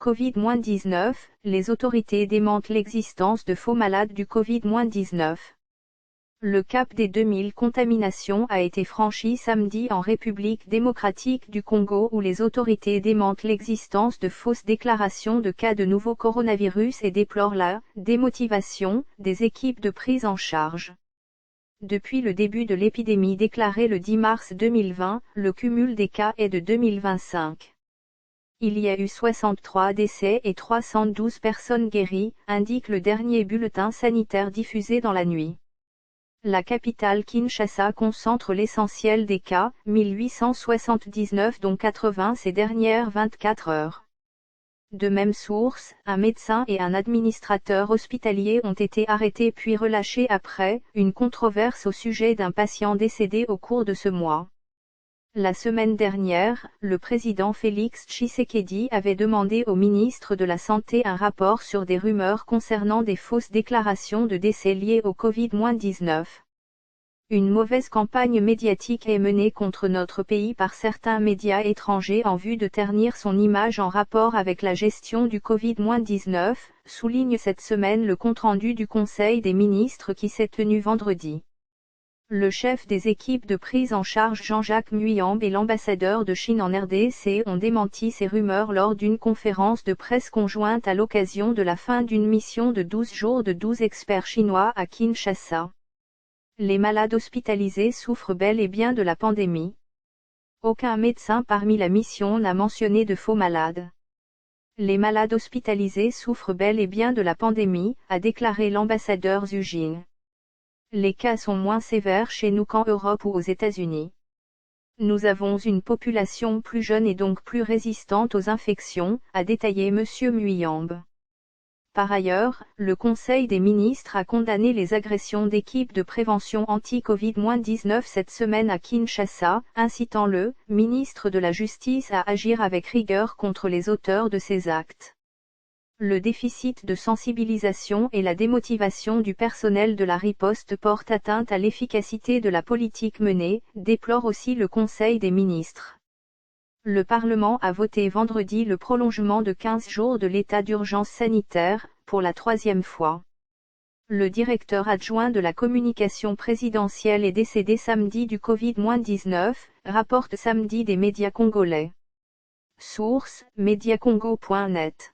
Covid-19, les autorités démentent l'existence de faux malades du Covid-19. Le cap des 2000 contaminations a été franchi samedi en République démocratique du Congo où les autorités démentent l'existence de fausses déclarations de cas de nouveau coronavirus et déplorent la démotivation des équipes de prise en charge. Depuis le début de l'épidémie déclarée le 10 mars 2020, le cumul des cas est de 2025. Il y a eu 63 décès et 312 personnes guéries, indique le dernier bulletin sanitaire diffusé dans la nuit. La capitale Kinshasa concentre l'essentiel des cas, 1879 dont 80 ces dernières 24 heures. De même source, un médecin et un administrateur hospitalier ont été arrêtés puis relâchés après une controverse au sujet d'un patient décédé au cours de ce mois. La semaine dernière, le président Félix Tshisekedi avait demandé au ministre de la Santé un rapport sur des rumeurs concernant des fausses déclarations de décès liés au Covid-19. Une mauvaise campagne médiatique est menée contre notre pays par certains médias étrangers en vue de ternir son image en rapport avec la gestion du Covid-19, souligne cette semaine le compte-rendu du Conseil des ministres qui s'est tenu vendredi. Le chef des équipes de prise en charge Jean-Jacques Muyambe et l'ambassadeur de Chine en RDC ont démenti ces rumeurs lors d'une conférence de presse conjointe à l'occasion de la fin d'une mission de 12 jours de 12 experts chinois à Kinshasa. Les malades hospitalisés souffrent bel et bien de la pandémie. Aucun médecin parmi la mission n'a mentionné de faux malades. Les malades hospitalisés souffrent bel et bien de la pandémie, a déclaré l'ambassadeur Xu Jing. Les cas sont moins sévères chez nous qu'en Europe ou aux États-Unis. Nous avons une population plus jeune et donc plus résistante aux infections, a détaillé M. Muyambe. Par ailleurs, le Conseil des ministres a condamné les agressions d'équipes de prévention anti-Covid-19 cette semaine à Kinshasa, incitant le ministre de la Justice à agir avec rigueur contre les auteurs de ces actes. Le déficit de sensibilisation et la démotivation du personnel de la riposte portent atteinte à l'efficacité de la politique menée, déplore aussi le Conseil des ministres. Le Parlement a voté vendredi le prolongement de 15 jours de l'état d'urgence sanitaire, pour la troisième fois. Le directeur adjoint de la communication présidentielle est décédé samedi du Covid-19, rapporte samedi des médias congolais. Source, mediacongo.net.